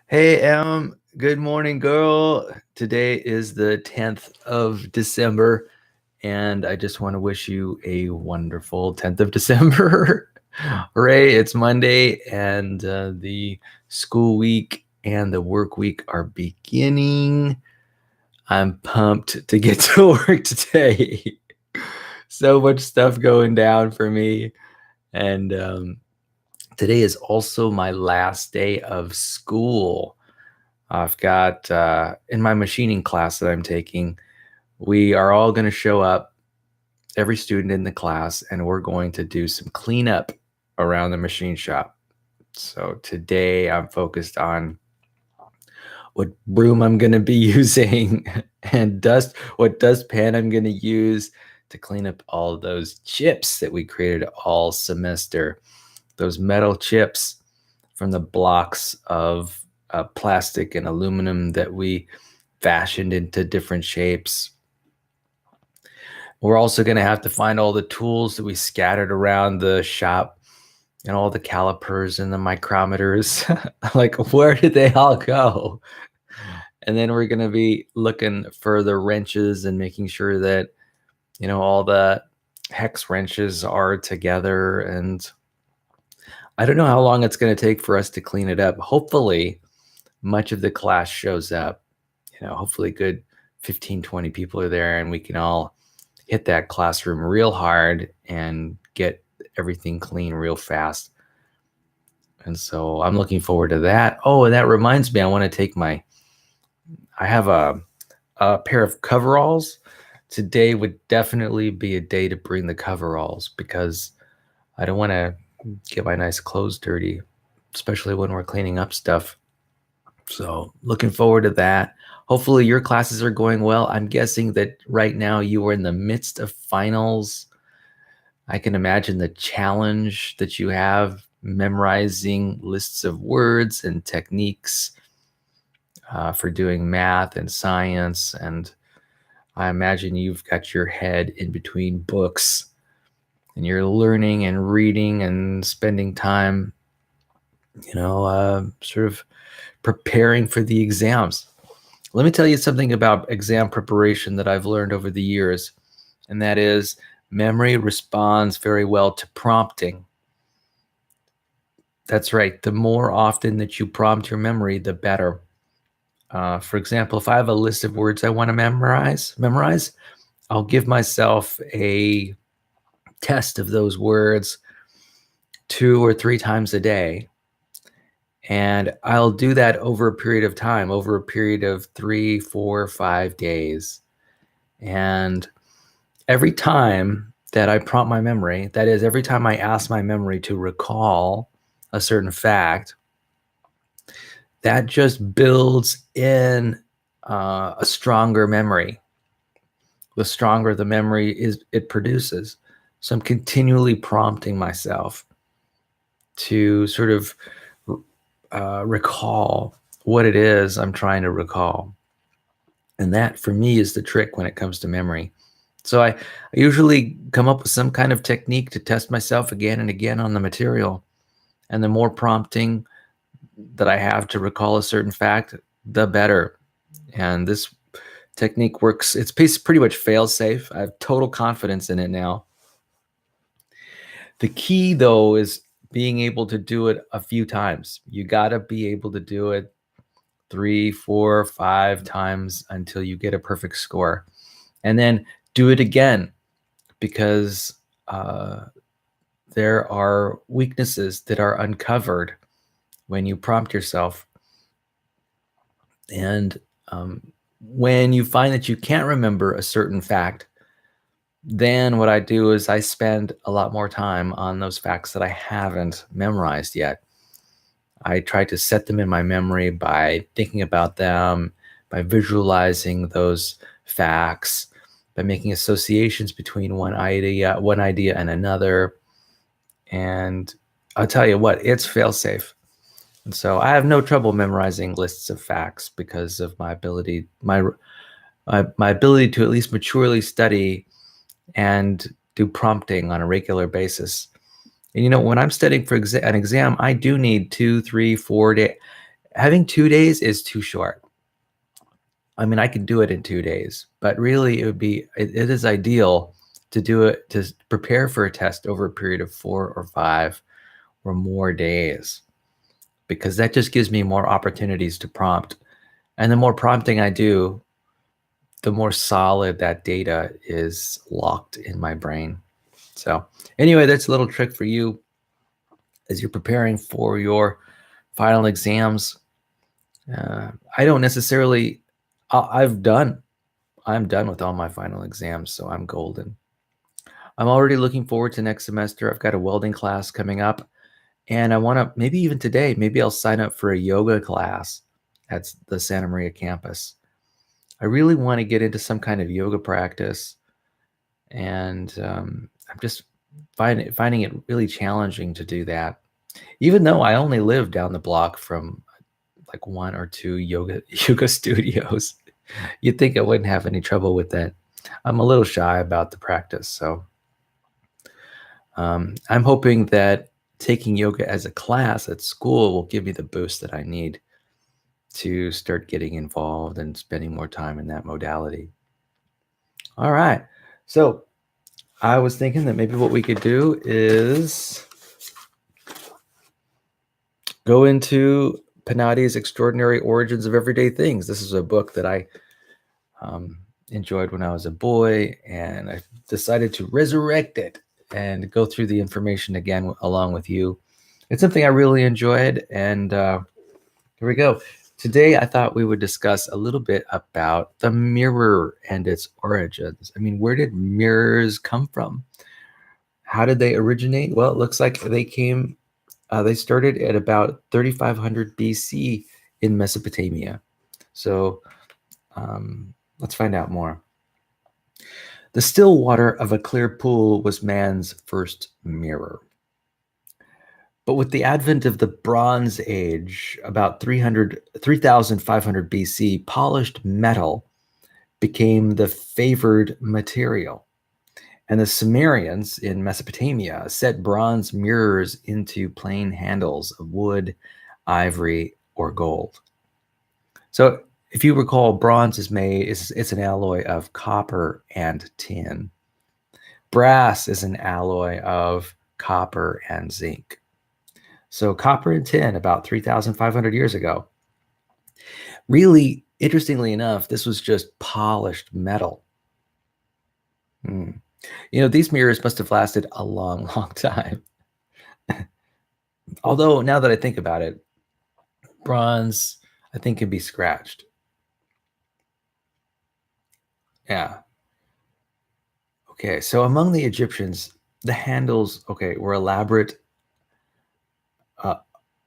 Hey, good morning, girl. Today is the 10th of December, and I just want to wish you a wonderful 10th of December. Hooray, it's Monday, and the school week and the work week are beginning. I'm pumped to get to work today. So much stuff going down for me, and today is also my last day of school. I've got in my machining class that I'm taking, we are all going to show up, every student in the class, and we're going to do some cleanup around the machine shop. So today I'm focused on what broom I'm going to be using and what dustpan I'm going to use to clean up all those chips that we created all semester. Those metal chips from the blocks of plastic and aluminum that we fashioned into different shapes. We're also going to have to find all the tools that we scattered around the shop and all the calipers and the micrometers. Like, where did they all go? And then we're going to be looking for the wrenches and making sure that, all the hex wrenches are together. And I don't know how long it's going to take for us to clean it up. Hopefully, much of the class shows up. Hopefully good 15, 20 people are there and we can all hit that classroom real hard and get everything clean real fast. And so I'm looking forward to that. Oh, and that reminds me, I have a pair of coveralls. Today would definitely be a day to bring the coveralls because I don't want to get my nice clothes dirty, especially when we're cleaning up stuff. So looking forward to that. Hopefully your classes are going well. I'm guessing that right now you are in the midst of finals. I can imagine the challenge that you have memorizing lists of words and techniques for doing math and science. And I imagine you've got your head in between books and you're learning and reading and spending time, sort of preparing for the exams. Let me tell you something about exam preparation that I've learned over the years, and that is memory responds very well to prompting. That's right. The more often that you prompt your memory, the better. For example, if I have a list of words I want to memorize, I'll give myself a test of those words 2 or 3 times a day. And I'll do that over a period of time, over a period of 3, 4, 5 days. And every time that I prompt my memory, that is, every time I ask my memory to recall a certain fact, that just builds in a stronger memory. The stronger the memory it produces. So I'm continually prompting myself to sort of recall what it is I'm trying to recall. And that, for me, is the trick when it comes to memory. So I usually come up with some kind of technique to test myself again and again on the material. And the more prompting that I have to recall a certain fact, the better. And this technique works. It's pretty much fail-safe. I have total confidence in it now. The key, though, is being able to do it a few times. You got to be able to do it 3, 4, 5 times until you get a perfect score. And then do it again, because there are weaknesses that are uncovered when you prompt yourself. And when you find that you can't remember a certain fact, then what I do is I spend a lot more time on those facts that I haven't memorized yet. I try to set them in my memory by thinking about them, by visualizing those facts, by making associations between one idea and another. And I'll tell you what, it's fail-safe. And so I have no trouble memorizing lists of facts because of my ability to at least maturely study and do prompting on a regular basis. And when I'm studying for an exam, I do need 2, 3, 4 days. Having 2 days is too short. I mean, I could do it in 2 days, but really it is ideal to do it, to prepare for a test over a period of 4 or 5 or more days, because that just gives me more opportunities to prompt. And the more prompting I do, the more solid that data is locked in my brain. So anyway, that's a little trick for you as you're preparing for your final exams. I don't necessarily, I'm done with all my final exams, so I'm golden. I'm already looking forward to next semester. I've got a welding class coming up, and I want to, maybe even today, maybe I'll sign up for a yoga class at the Santa Maria campus. I really want to get into some kind of yoga practice, and I'm just finding it really challenging to do that, even though I only live down the block from like 1 or 2 yoga studios. You'd think I wouldn't have any trouble with that. I'm a little shy about the practice, so I'm hoping that taking yoga as a class at school will give me the boost that I need to start getting involved and spending more time in that modality. All right. So I was thinking that maybe what we could do is go into Panatti's Extraordinary Origins of Everyday Things. This is a book that I enjoyed when I was a boy, and I decided to resurrect it and go through the information again along with you. It's something I really enjoyed, and here we go. Today, I thought we would discuss a little bit about the mirror and its origins. I mean, where did mirrors come from? How did they originate? Well, it looks like they started at about 3500 BC in Mesopotamia. So let's find out more. The still water of a clear pool was man's first mirror. But with the advent of the Bronze Age, about 3500 BC, polished metal became the favored material. And the Sumerians in Mesopotamia set bronze mirrors into plain handles of wood, ivory, or gold. So if you recall, bronze it's an alloy of copper and tin. Brass is an alloy of copper and zinc. So copper and tin about 3,500 years ago. Really, interestingly enough, this was just polished metal. You know, these mirrors must have lasted a long, long time. Although now that I think about it, bronze, I think, can be scratched. Yeah. Okay, so among the Egyptians, the handles,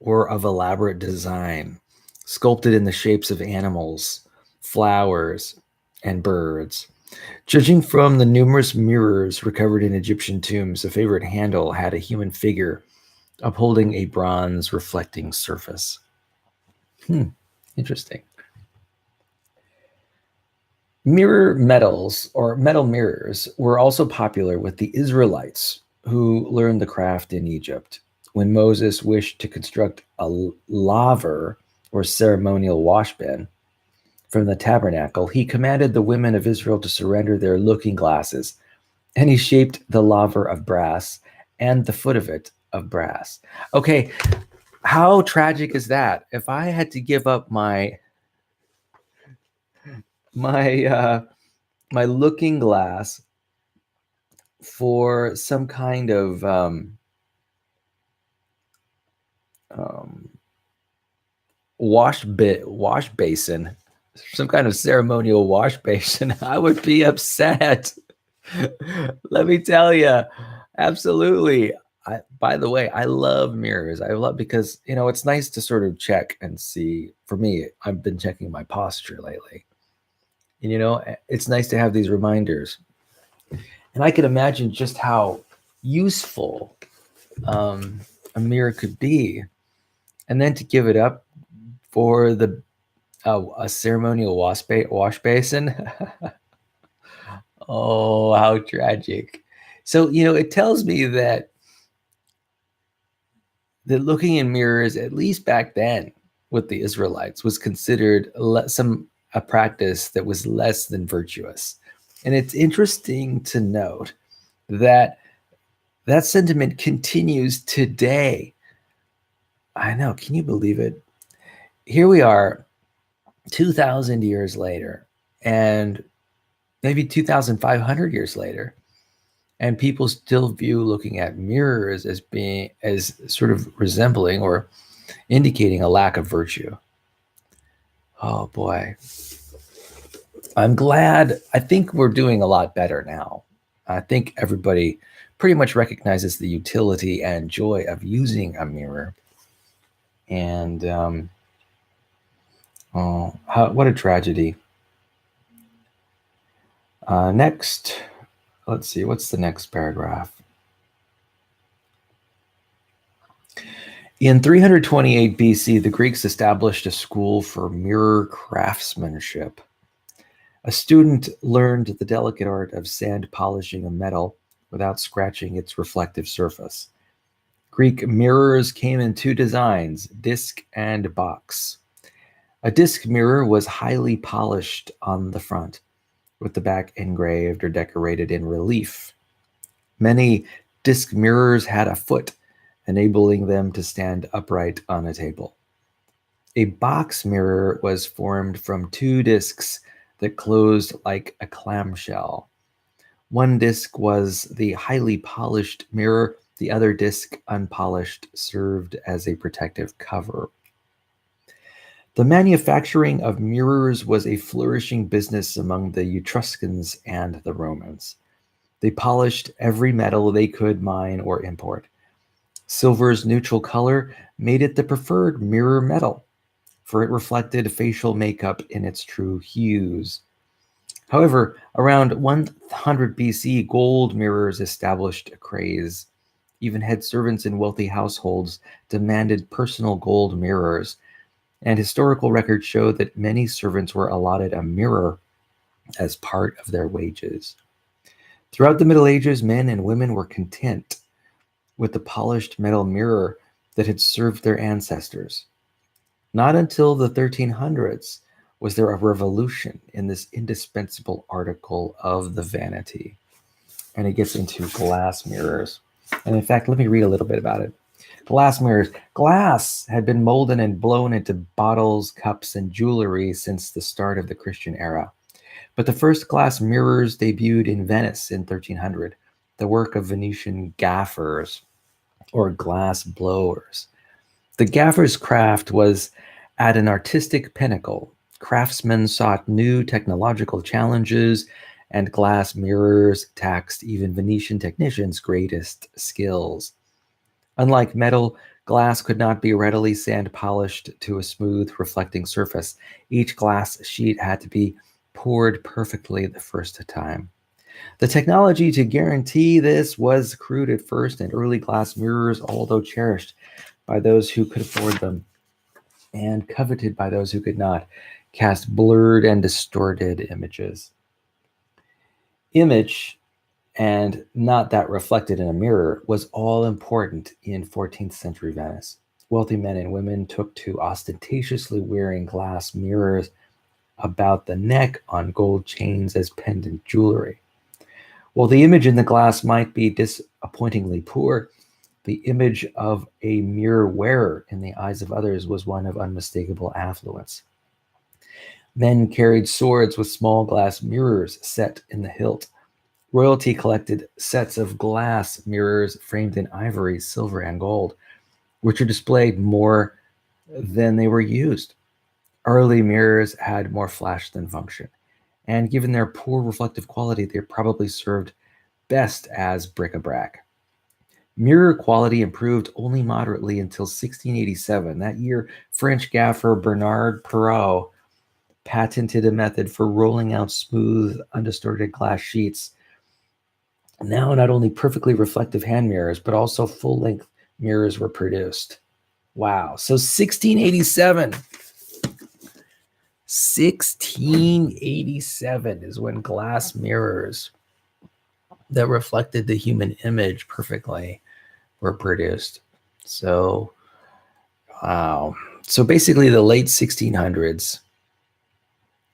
were of elaborate design, sculpted in the shapes of animals, flowers, and birds. Judging from the numerous mirrors recovered in Egyptian tombs, a favorite handle had a human figure upholding a bronze reflecting surface. Interesting. Mirror metals, or metal mirrors, were also popular with the Israelites, who learned the craft in Egypt. When Moses wished to construct a laver, or ceremonial washbin, from the tabernacle, he commanded the women of Israel to surrender their looking glasses, and he shaped the laver of brass and the foot of it of brass. Okay, how tragic is that? If I had to give up my looking glass for some kind of wash basin, some kind of ceremonial wash basin, I would be upset. Let me tell you, absolutely. By the way, I love mirrors. Because, it's nice to sort of check and see. For me, I've been checking my posture lately. And, it's nice to have these reminders. And I can imagine just how useful a mirror could be. And then to give it up for a ceremonial wash basin. Oh, how tragic. So, it tells me that looking in mirrors, at least back then, with the Israelites was considered a practice that was less than virtuous. And it's interesting to note that that sentiment continues today. I know, can you believe it? Here we are 2,000 years later, and maybe 2,500 years later, and people still view looking at mirrors as sort of resembling or indicating a lack of virtue. Oh boy. I'm glad. I think we're doing a lot better now. I think everybody pretty much recognizes the utility and joy of using a mirror. And what a tragedy. Next, let's see, what's the next paragraph? In 328 BC, the Greeks established a school for mirror craftsmanship. A student learned the delicate art of sand polishing a metal without scratching its reflective surface. Greek mirrors came in two designs, disc and box. A disc mirror was highly polished on the front, with the back engraved or decorated in relief. Many disc mirrors had a foot, enabling them to stand upright on a table. A box mirror was formed from two discs that closed like a clamshell. One disc was the highly polished mirror, the other disc, unpolished, served as a protective cover. The manufacturing of mirrors was a flourishing business among the Etruscans and the Romans. They polished every metal they could mine or import. Silver's neutral color made it the preferred mirror metal, for it reflected facial makeup in its true hues. However, around 100 BC, gold mirrors established a craze. Even head servants in wealthy households demanded personal gold mirrors, and historical records show that many servants were allotted a mirror as part of their wages. Throughout the Middle Ages, men and women were content with the polished metal mirror that had served their ancestors. Not until the 1300s was there a revolution in this indispensable article of the vanity. And it gets into glass mirrors. And in fact, let me read a little bit about it. Glass mirrors. Glass had been molded and blown into bottles, cups, and jewelry since the start of the Christian era. But the first glass mirrors debuted in Venice in 1300, the work of Venetian gaffers or glass blowers. The gaffer's craft was at an artistic pinnacle. Craftsmen sought new technological challenges, and glass mirrors taxed even Venetian technicians' greatest skills. Unlike metal, glass could not be readily sand polished to a smooth, reflecting surface. Each glass sheet had to be poured perfectly the first time. The technology to guarantee this was crude at first, and early glass mirrors, although cherished by those who could afford them and coveted by those who could not, cast blurred and distorted images. Image, and not that reflected in a mirror, was all important in 14th century Venice. Wealthy men and women took to ostentatiously wearing glass mirrors about the neck on gold chains as pendant jewelry. While the image in the glass might be disappointingly poor, the image of a mirror wearer in the eyes of others was one of unmistakable affluence. Men carried swords with small glass mirrors set in the hilt. Royalty collected sets of glass mirrors framed in ivory, silver, and gold, which are displayed more than they were used. Early mirrors had more flash than function, and given their poor reflective quality, they probably served best as bric-a-brac. Mirror quality improved only moderately until 1687. That year, French gaffer Bernard Perrault patented a method for rolling out smooth, undistorted glass sheets. Now, not only perfectly reflective hand mirrors, but also full-length mirrors were produced. Wow. So 1687. 1687 is when glass mirrors that reflected the human image perfectly were produced. So, wow. So basically, the late 1600s.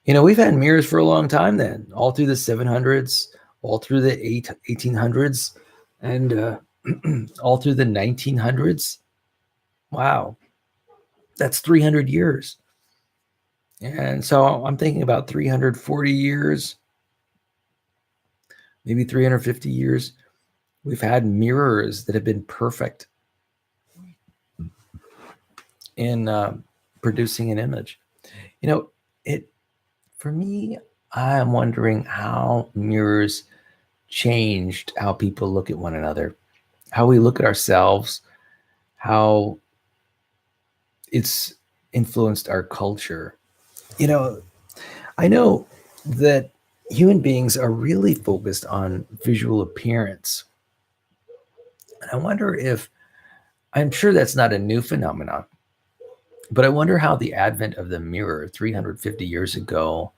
We've had mirrors for a long time then, all through the 700s, all through the 1800s, and all through the 1900s. Wow, that's 300 years. And so I'm thinking about 340 years, maybe 350 years. We've had mirrors that have been perfect in producing an image. It for me, I am wondering how mirrors changed how people look at one another, how we look at ourselves, how it's influenced our culture. You know, I know that human beings are really focused on visual appearance. And I wonder if, I'm sure that's not a new phenomenon, but I wonder how the advent of the mirror 350 years ago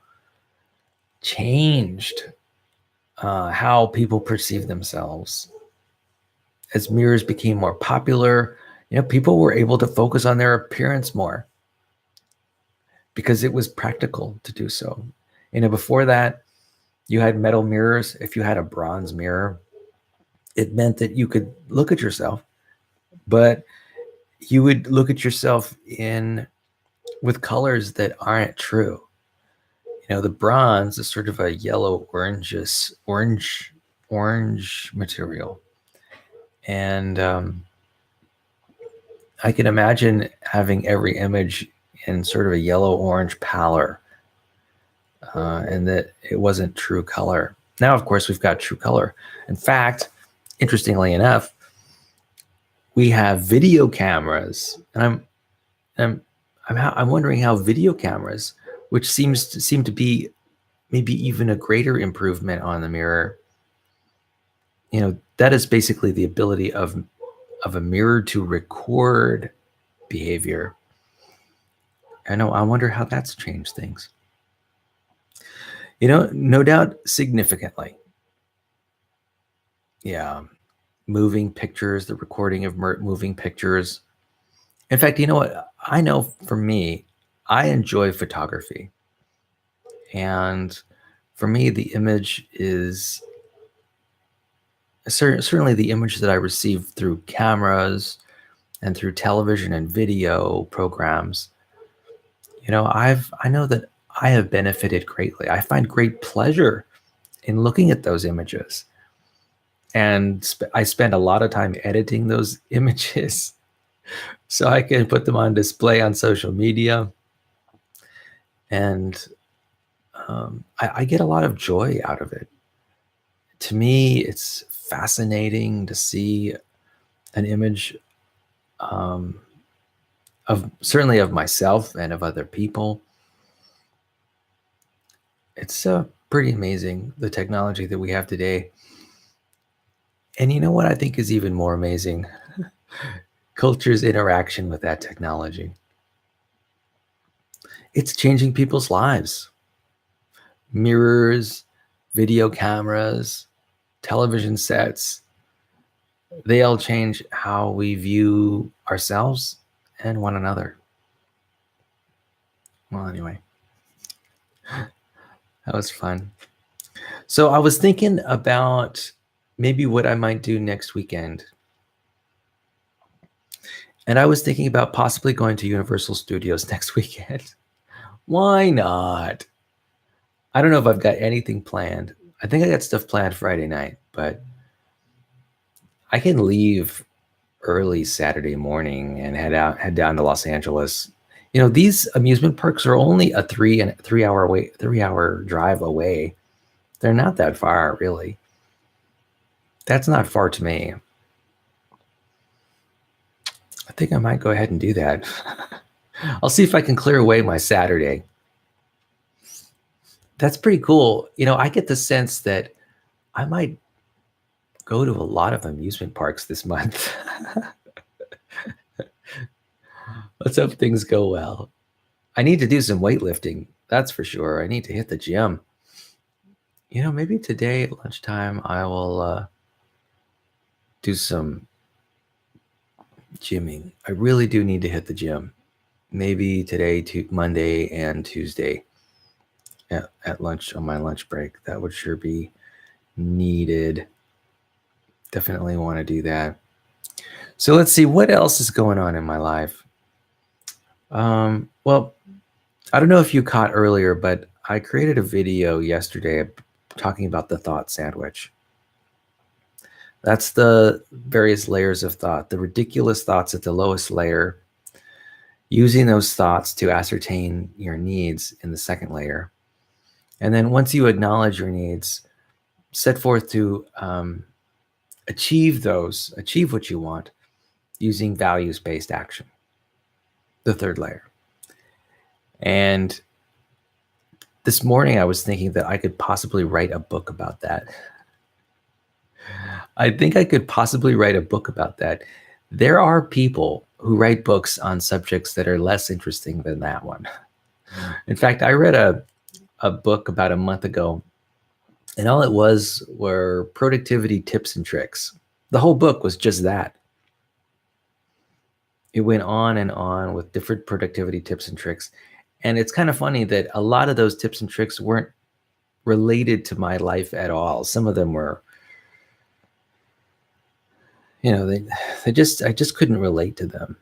changed how people perceive themselves. As mirrors became more popular, people were able to focus on their appearance more because it was practical to do so. Before that, you had metal mirrors. If you had a bronze mirror, it meant that you could look at yourself, but you would look at yourself in with colors that aren't true. The bronze is sort of a yellow orange material. And I can imagine having every image in sort of a yellow-orange pallor, and that it wasn't true color. Now, of course, we've got true color. In fact, interestingly enough, we have video cameras, and I'm wondering how video cameras, which seem to be maybe even a greater improvement on the mirror, that is basically the ability of a mirror to record behavior. I wonder how that's changed things. No doubt significantly. Yeah. Moving pictures, the recording of moving pictures. In fact, you know what? I know for me, I enjoy photography. And for me, the image is certainly the image that I receive through cameras and through television and video programs. I know that I have benefited greatly. I find great pleasure in looking at those images. And I spend a lot of time editing those images so I can put them on display on social media. And I get a lot of joy out of it. To me, it's fascinating to see an image of certainly of myself and of other people. It's pretty amazing, the technology that we have today. And you know what I think is even more amazing? Culture's interaction with that technology. It's changing people's lives. Mirrors, video cameras, television sets, they all change how we view ourselves and one another. Well, anyway, that was fun. So I was thinking about maybe what I might do next weekend. And I was thinking about possibly going to Universal Studios next weekend. Why not? I don't know if I've got anything planned. I think I got stuff planned Friday night, but I can leave early Saturday morning and head down to Los Angeles. These amusement parks are only a 3 hour drive away. They're not that far, really. That's not far to me. I think I might go ahead and do that. I'll see if I can clear away my Saturday. That's pretty cool. I get the sense that I might go to a lot of amusement parks this month. Let's hope things go well. I need to do some weightlifting. That's for sure. I need to hit the gym. Maybe today at lunchtime, I will do some gymming. I really do need to hit the gym. maybe today, Monday and Tuesday at lunch on my lunch break. That would sure be needed. Definitely want to do that. So let's see what else is going on in my life. Well, I don't know if you caught earlier, but I created a video yesterday talking about the thought sandwich. That's the various layers of thought, the ridiculous thoughts at the lowest layer, using those thoughts to ascertain your needs in the second layer. And then once you acknowledge your needs, set forth to achieve what you want using values-based action, the third layer. And this morning I was thinking that I could possibly write a book about that. I think I could possibly write a book about that. There are people who write books on subjects that are less interesting than that one. In fact, I read a book about a month ago, and all it was were productivity tips and tricks. The whole book was just that. It went on and on with different productivity tips and tricks. And it's kind of funny that a lot of those tips and tricks weren't related to my life at all. Some of them were, I just couldn't relate to them.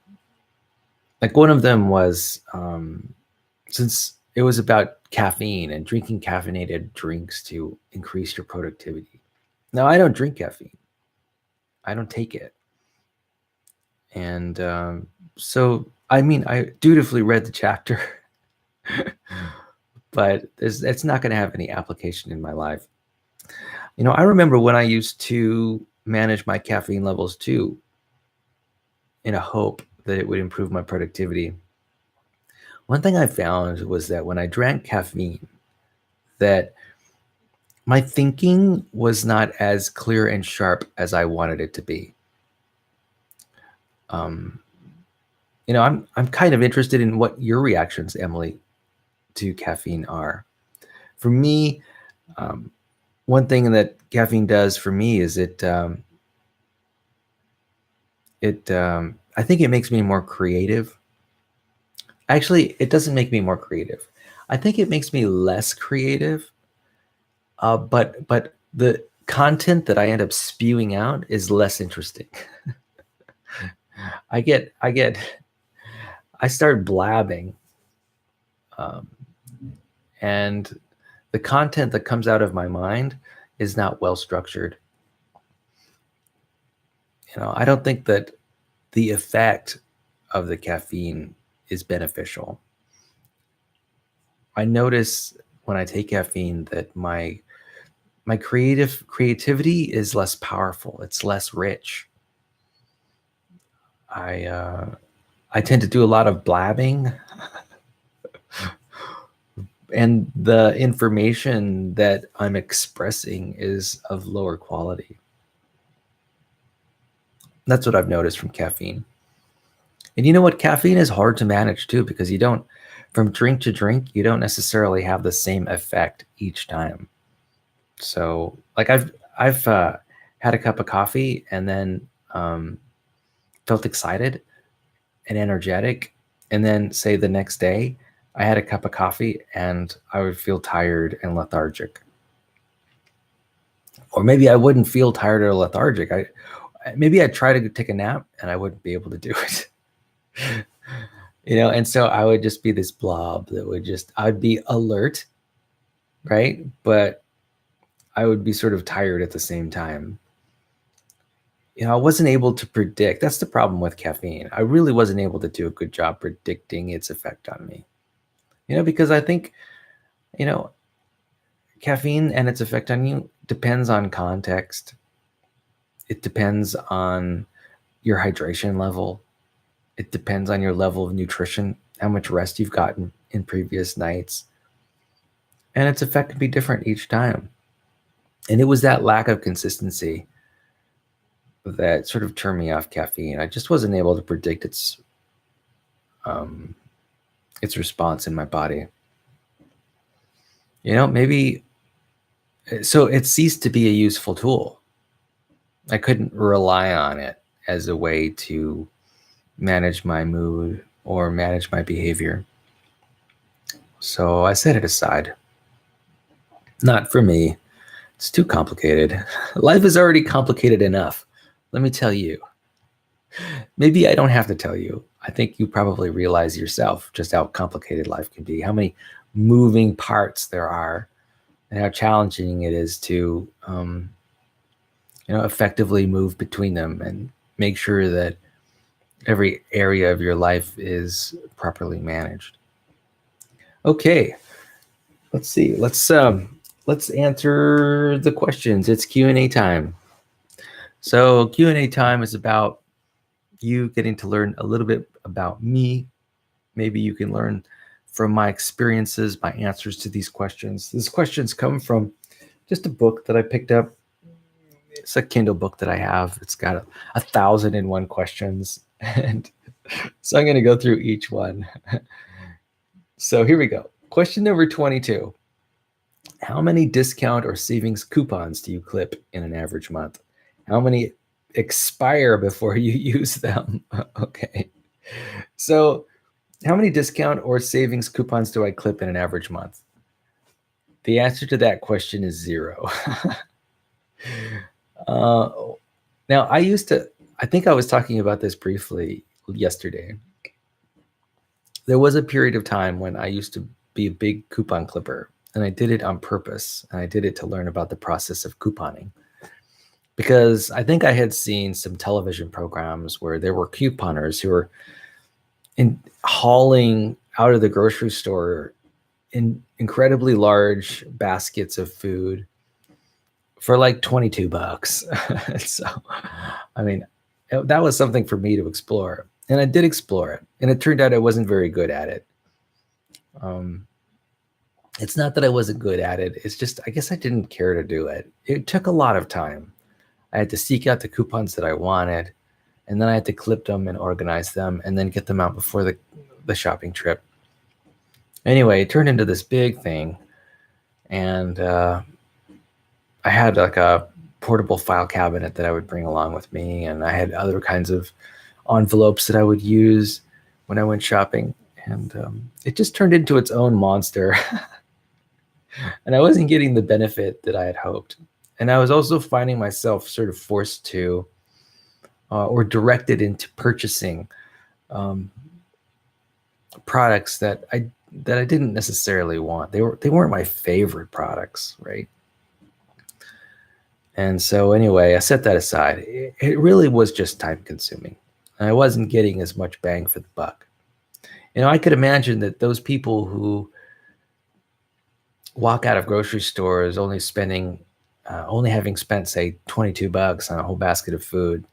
Like one of them was, since it was about caffeine and drinking caffeinated drinks to increase your productivity. Now, I don't drink caffeine. I don't take it. And so, I mean, I dutifully read the chapter, but it's not going to have any application in my life. I remember when I used to manage my caffeine levels too, in a hope that it would improve my productivity. One thing I found was that when I drank caffeine, that my thinking was not as clear and sharp as I wanted it to be. I'm kind of interested in what your reactions, Emily, to caffeine are. For me, one thing that caffeine does for me is I think it makes me more creative. Actually, it doesn't make me more creative. I think it makes me less creative. But the content that I end up spewing out is less interesting. I start blabbing, and the content that comes out of my mind is not well structured. I don't think that the effect of the caffeine is beneficial. I notice when I take caffeine that my creativity is less powerful. It's less rich. I tend to do a lot of blabbing, and the information that I'm expressing is of lower quality. That's what I've noticed from caffeine. And you know what? Caffeine is hard to manage too, because from drink to drink, you don't necessarily have the same effect each time. So like I've had a cup of coffee and then felt excited and energetic. And then say the next day I had a cup of coffee and I would feel tired and lethargic. Or maybe I wouldn't feel tired or lethargic. Maybe I'd try to take a nap and I wouldn't be able to do it. And so I would just be this blob that I'd be alert, right? But I would be sort of tired at the same time. I wasn't able to predict. That's the problem with caffeine. I really wasn't able to do a good job predicting its effect on me. Because I think, caffeine and its effect on you depends on context. It depends on your hydration level. It depends on your level of nutrition, how much rest you've gotten in previous nights. And its effect can be different each time. And it was that lack of consistency that sort of turned me off caffeine. I just wasn't able to predict its response in my body. Maybe so it ceased to be a useful tool. I couldn't rely on it as a way to manage my mood or manage my behavior. So I set it aside. Not for me. It's too complicated. Life is already complicated enough. Let me tell you. Maybe I don't have to tell you. I think you probably realize yourself just how complicated life can be, how many moving parts there are, and how challenging it is to, effectively move between them and make sure that every area of your life is properly managed. Okay, let's see. Let's answer the questions. It's Q&A time. So Q&A time is about you getting to learn a little bit about me. Maybe you can learn from my experiences, my answers to these questions. These questions come from just a book that I picked up. It's a Kindle book that I have. It's got 1,001 questions. And so I'm going to go through each one. So here we go. Question number 22. How many discount or savings coupons do you clip in an average month? How many expire before you use them? Okay. So how many discount or savings coupons do I clip in an average month? The answer to that question is 0. Now, I think I was talking about this briefly yesterday. There was a period of time when I used to be a big coupon clipper, and I did it on purpose. And I did it to learn about the process of couponing. Because I think I had seen some television programs where there were couponers who were hauling out of the grocery store in incredibly large baskets of food for like $22. So, I mean, that was something for me to explore. And I did explore it. And it turned out I wasn't very good at it. It's not that I wasn't good at it. It's just, I guess I didn't care to do it. It took a lot of time. I had to seek out the coupons that I wanted, and then I had to clip them and organize them and then get them out before the shopping trip. Anyway, it turned into this big thing. And I had like a portable file cabinet that I would bring along with me. And I had other kinds of envelopes that I would use when I went shopping. And it just turned into its own monster. And I wasn't getting the benefit that I had hoped. And I was also finding myself sort of forced to or directed into purchasing products that I didn't necessarily want. They weren't my favorite products, right? And so anyway, I set that aside. It really was just time consuming. I wasn't getting as much bang for the buck. I could imagine that those people who walk out of grocery stores only having spent, say, $22 on a whole basket of food.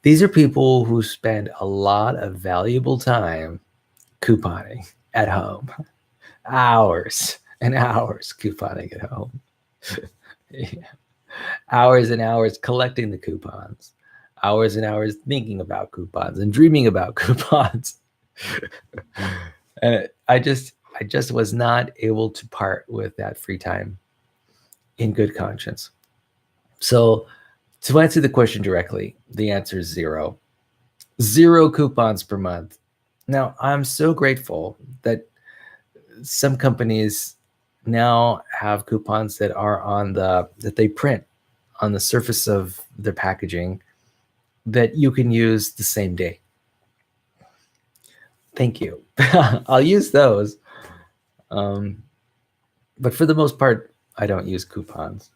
These are people who spend a lot of valuable time couponing at home. Hours and hours couponing at home. Yeah. Hours and hours collecting the coupons. Hours and hours thinking about coupons and dreaming about coupons. And I just was not able to part with that free time in good conscience. So to answer the question directly, the answer is 0. 0 coupons per month. Now, I'm so grateful that some companies now have coupons that are that they print on the surface of their packaging that you can use the same day. Thank you. I'll use those. But for the most part, I don't use coupons.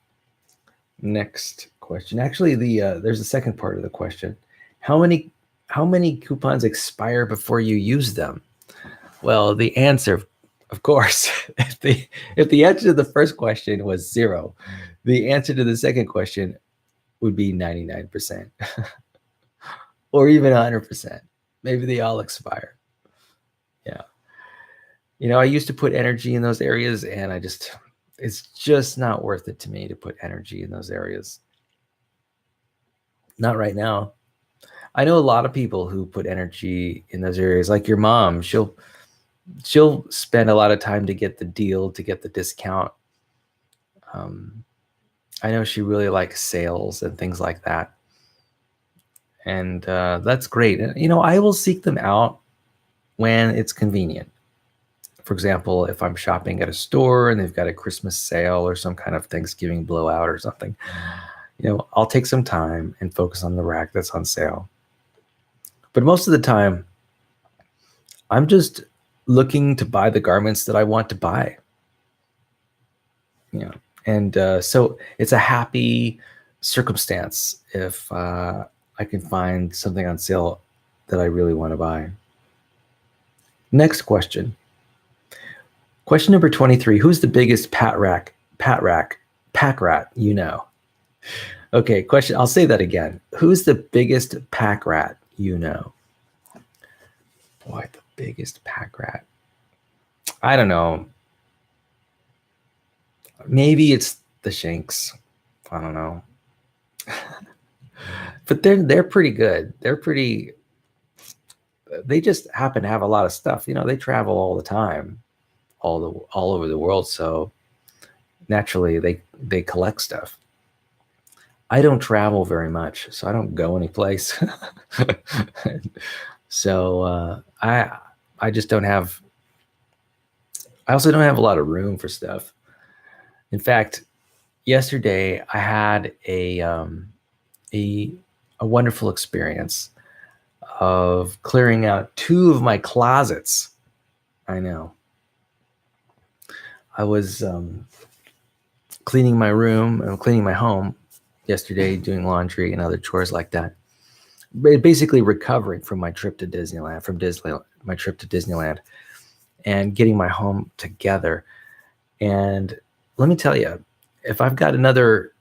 Next question. Actually, there's a second part of the question. How many coupons expire before you use them? Well, the answer, of course, if the answer to the first question was 0, the answer to the second question would be 99%. Or even 100%. Maybe they all expire. Yeah. I used to put energy in those areas, and it's just not worth it to me to put energy in those areas. Not right now. I know a lot of people who put energy in those areas, like your mom. She'll spend a lot of time to get the deal, to get the discount. I know she really likes sales and things like that. And that's great. And, I will seek them out when it's convenient. For example, if I'm shopping at a store and they've got a Christmas sale or some kind of Thanksgiving blowout or something, I'll take some time and focus on the rack that's on sale. But most of the time, I'm just looking to buy the garments that I want to buy. And so it's a happy circumstance if I can find something on sale that I really want to buy. Next question. Question number 23. Who's the biggest pack rat you know? Okay, question. I'll say that again. Who's the biggest pack rat you know? Boy, the biggest pack rat. I don't know. Maybe it's the Shanks. I don't know. But they're pretty good. They just happen to have a lot of stuff. They travel all the time, all over the world. So naturally they collect stuff. I don't travel very much, so I don't go anyplace. So I just don't have. I also don't have a lot of room for stuff. In fact, yesterday I had a wonderful experience of clearing out 2 of my closets. I know. I was cleaning my room and cleaning my home yesterday, doing laundry and other chores like that. Basically recovering from my trip to Disneyland, and getting my home together. And let me tell you, if I've got another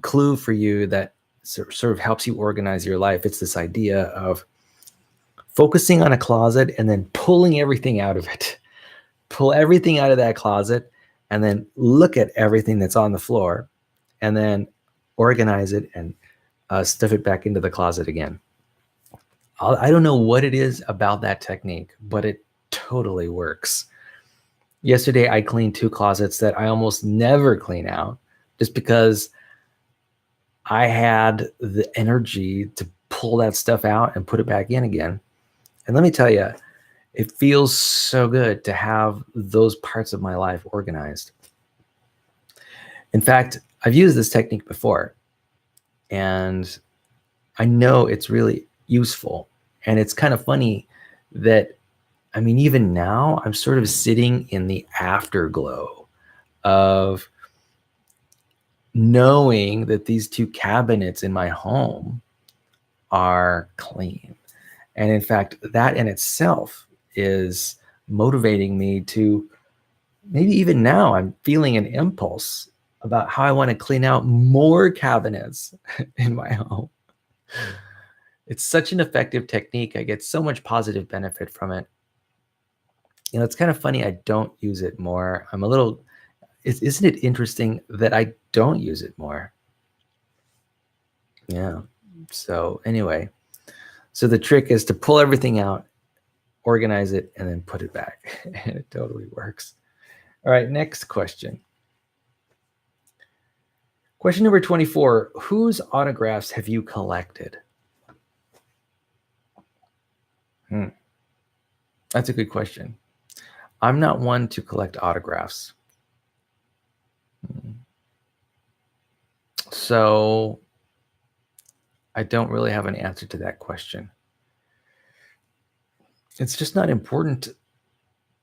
clue for you that sort of helps you organize your life, it's this idea of focusing on a closet and then pulling everything out of it. Pull everything out of that closet and then look at everything that's on the floor and then organize it and stuff it back into the closet again. I don't know what it is about that technique, but it totally works. Yesterday, I cleaned 2 closets that I almost never clean out just because I had the energy to pull that stuff out and put it back in again. And let me tell you, it feels so good to have those parts of my life organized. In fact, I've used this technique before, and I know it's really useful. And it's kind of funny that, even now, I'm sort of sitting in the afterglow of knowing that these 2 cabinets in my home are clean. And in fact, that in itself is motivating me to, maybe even now, I'm feeling an impulse about how I want to clean out more cabinets in my home. It's such an effective technique. I get so much positive benefit from it. It's kind of funny I don't use it more. Isn't it interesting that I don't use it more? Yeah. So anyway, so the trick is to pull everything out, organize it, and then put it back. And it totally works. All right, next question. Question number 24, whose autographs have you collected? That's a good question. I'm not one to collect autographs. So I don't really have an answer to that question. It's just not important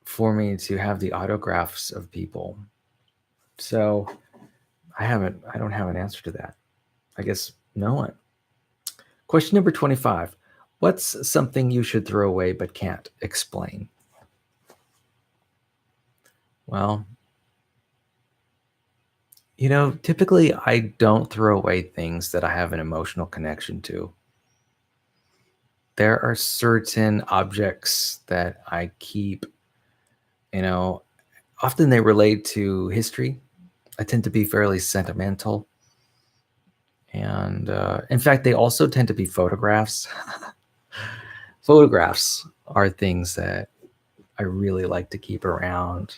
for me to have the autographs of people. So I don't have an answer to that. I guess no one. Question number 25. What's something you should throw away but can't explain? Well, typically I don't throw away things that I have an emotional connection to. There are certain objects that I keep, often they relate to history. I tend to be fairly sentimental. And in fact, they also tend to be photographs. Photographs are things that I really like to keep around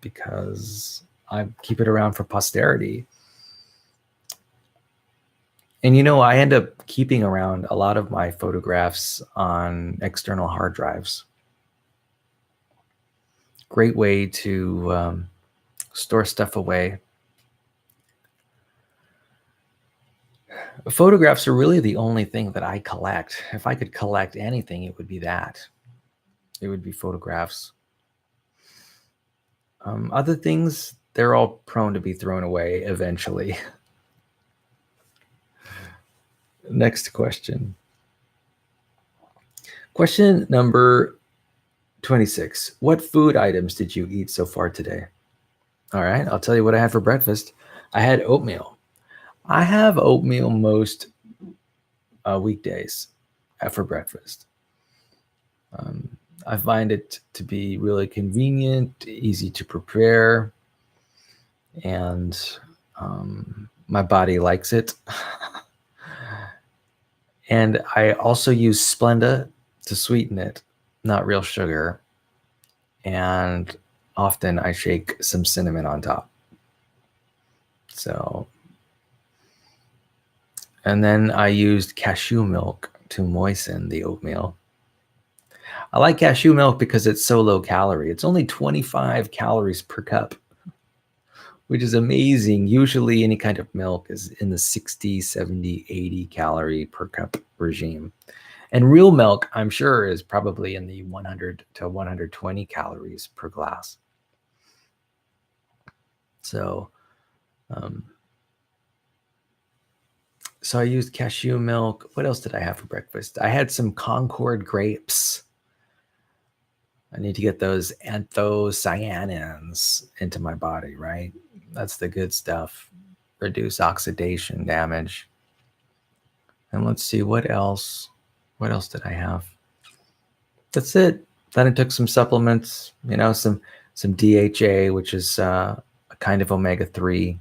because I keep it around for posterity. And I end up keeping around a lot of my photographs on external hard drives. Great way to store stuff away. Photographs are really the only thing that I collect. If I could collect anything, it would be that. It would be photographs. Other things, they're all prone to be thrown away eventually. Next question. Question number 26. What food items did you eat so far today? All right, I'll tell you what I had for breakfast. I had oatmeal. I have oatmeal most weekdays for breakfast. I find it to be really convenient, easy to prepare, and my body likes it. And I also use Splenda to sweeten it, not real sugar. And often I shake some cinnamon on top. So, and then I used cashew milk to moisten the oatmeal. I like cashew milk because it's so low calorie. It's only 25 calories per cup, which is amazing. Usually any kind of milk is in the 60, 70, 80 calorie per cup regime. And real milk, I'm sure, is probably in the 100 to 120 calories per glass. So, so I used cashew milk. What else did I have for breakfast? I had some Concord grapes. I need to get those anthocyanins into my body, right? That's the good stuff. Reduce oxidation damage. And let's see, what else? What else did I have? That's it. Then I took some supplements, some DHA, which is a kind of omega-3.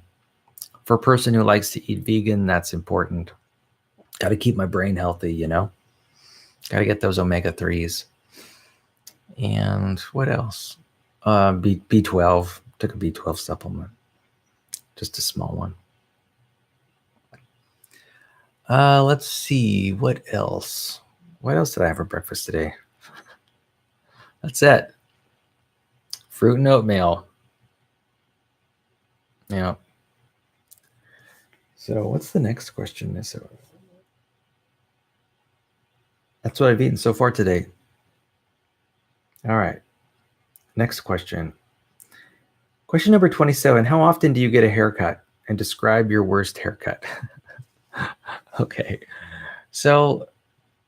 For a person who likes to eat vegan, that's important. Got to keep my brain healthy, Got to get those omega-3s. And what else? B12. Took a B12 supplement. Just a small one. Let's see. What else? What else did I have for breakfast today? That's it. Fruit and oatmeal. Yeah. So what's the next question? That's what I've eaten so far today. All right. Next question. Question number 27. How often do you get a haircut? And describe your worst haircut. Okay. So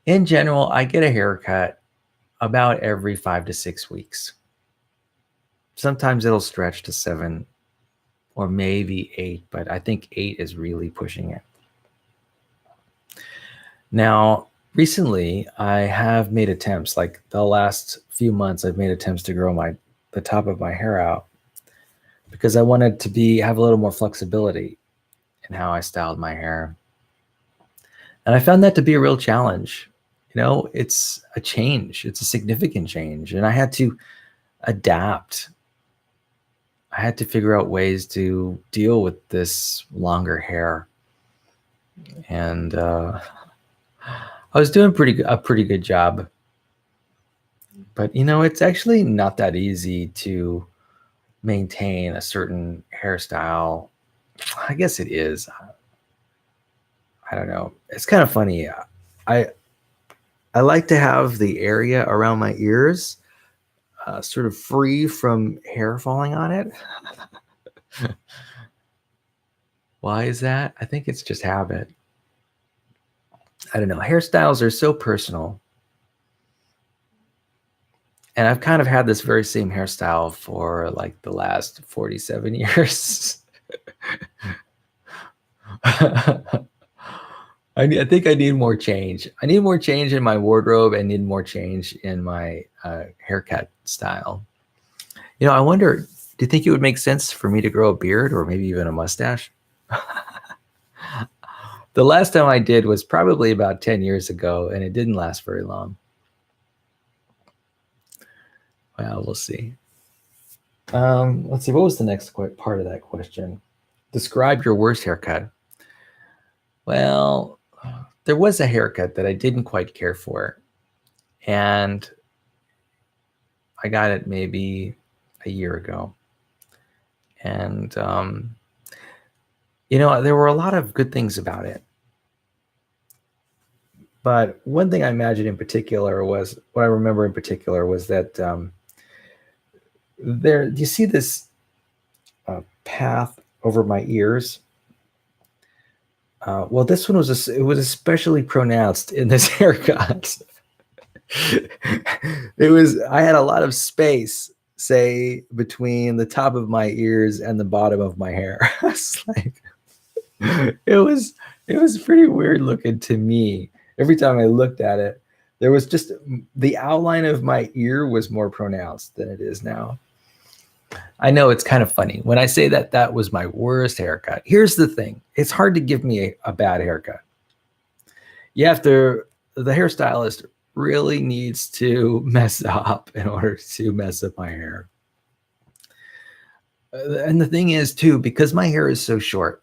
in general, I get a haircut about every 5 to 6 weeks. Sometimes it'll stretch to 7 or maybe 8, but I think 8 is really pushing it. Now, recently, I have made attempts, like the last few months, I've made attempts to grow the top of my hair out because I wanted to have a little more flexibility in how I styled my hair. And I found that to be a real challenge. It's a change. It's a significant change. And I had to adapt. I had to figure out ways to deal with this longer hair. And I was doing a pretty good job. But, it's actually not that easy to maintain a certain hairstyle. I guess it is. I don't know. It's kind of funny. I like to have the area around my ears sort of free from hair falling on it. Why is that? I think it's just habit. I don't know. Hairstyles are so personal. And I've kind of had this very same hairstyle for like the last 47 years. I think I need more change. I need more change in my wardrobe. I need more change in my haircut style. I wonder, do you think it would make sense for me to grow a beard or maybe even a mustache? The last time I did was probably about 10 years ago, and it didn't last very long. Well, we'll see. Let's see. What was the next part of that question? Describe your worst haircut. Well, there was a haircut that I didn't quite care for. And I got it maybe, a year ago. And, you know, there were a lot of good things about it. But one thing I imagine in particular was, what I remember in particular was that there, you see this path over my ears? Well, this one was it was especially pronounced in this haircut. I had a lot of space, say, between the top of my ears and the bottom of my hair. It's like, it was it was pretty weird looking to me. Every time I looked at it, there was just the outline of my ear was more pronounced than it is now. I know it's kind of funny when I say that that was my worst haircut. Here's the thing. It's hard to give me a bad haircut. You have to, the hairstylist really needs to mess up in order to mess up my hair. And the thing is too, because my hair is so short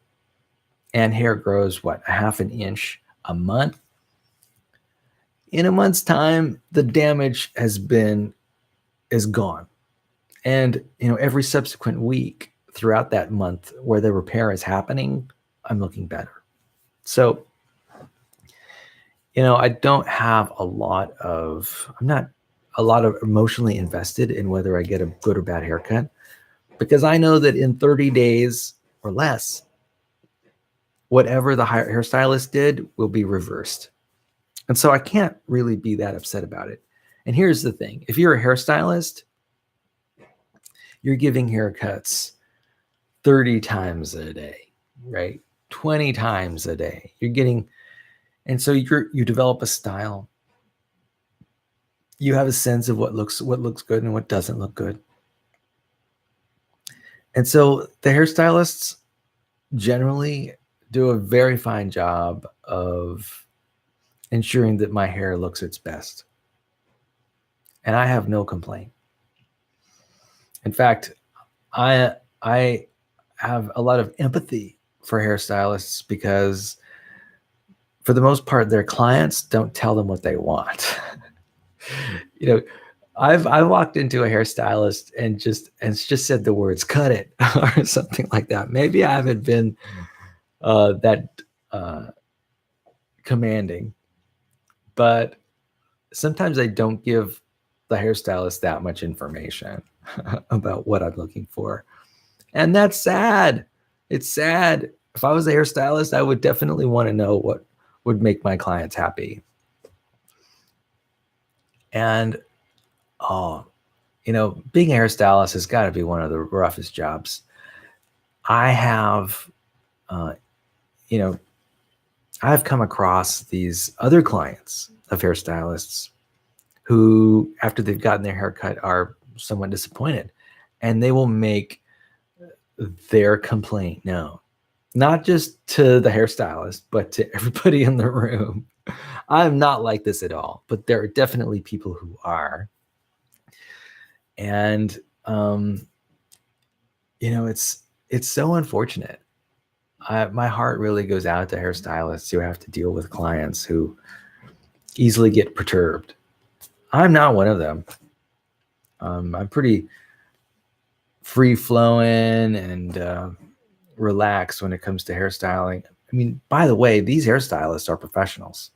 and hair grows, what, a half an inch a month? In a month's time, the damage is gone. And, you know, every subsequent week throughout that month where the repair is happening, I'm looking better. So, you know, I'm not a lot of emotionally invested in whether I get a good or bad haircut, because I know that in 30 days or less, whatever the hairstylist did will be reversed. And so I can't really be that upset about it. And here's the thing. If you're a hairstylist, you're giving haircuts 30 times a day, right? 20 times a day. And so you develop a style. You have a sense of what looks good and what doesn't look good. And so the hairstylists generally do a very fine job of ensuring that my hair looks its best. And I have no complaint. In fact, I have a lot of empathy for hairstylists because for the most part, their clients don't tell them what they want. You know, I've walked into a hairstylist and just said the words "cut it" or something like that. Maybe I haven't been that commanding, but sometimes I don't give the hairstylist that much information about what I'm looking for. And that's sad. It's sad. If I was a hairstylist, I would definitely want to know what would make my clients happy. And, you know, being a hairstylist has got to be one of the roughest jobs. I have, you know, I've come across these other clients of hairstylists who, after they've gotten their haircut, are somewhat disappointed, and they will make their complaint known, not just to the hairstylist, but to everybody in the room. I'm not like this at all, but there are definitely people who are. And, you know, it's so unfortunate. My heart really goes out to hairstylists who have to deal with clients who easily get perturbed. I'm not one of them. I'm pretty free flowing and relaxed when it comes to hairstyling. I mean, by the way, these hairstylists are professionals.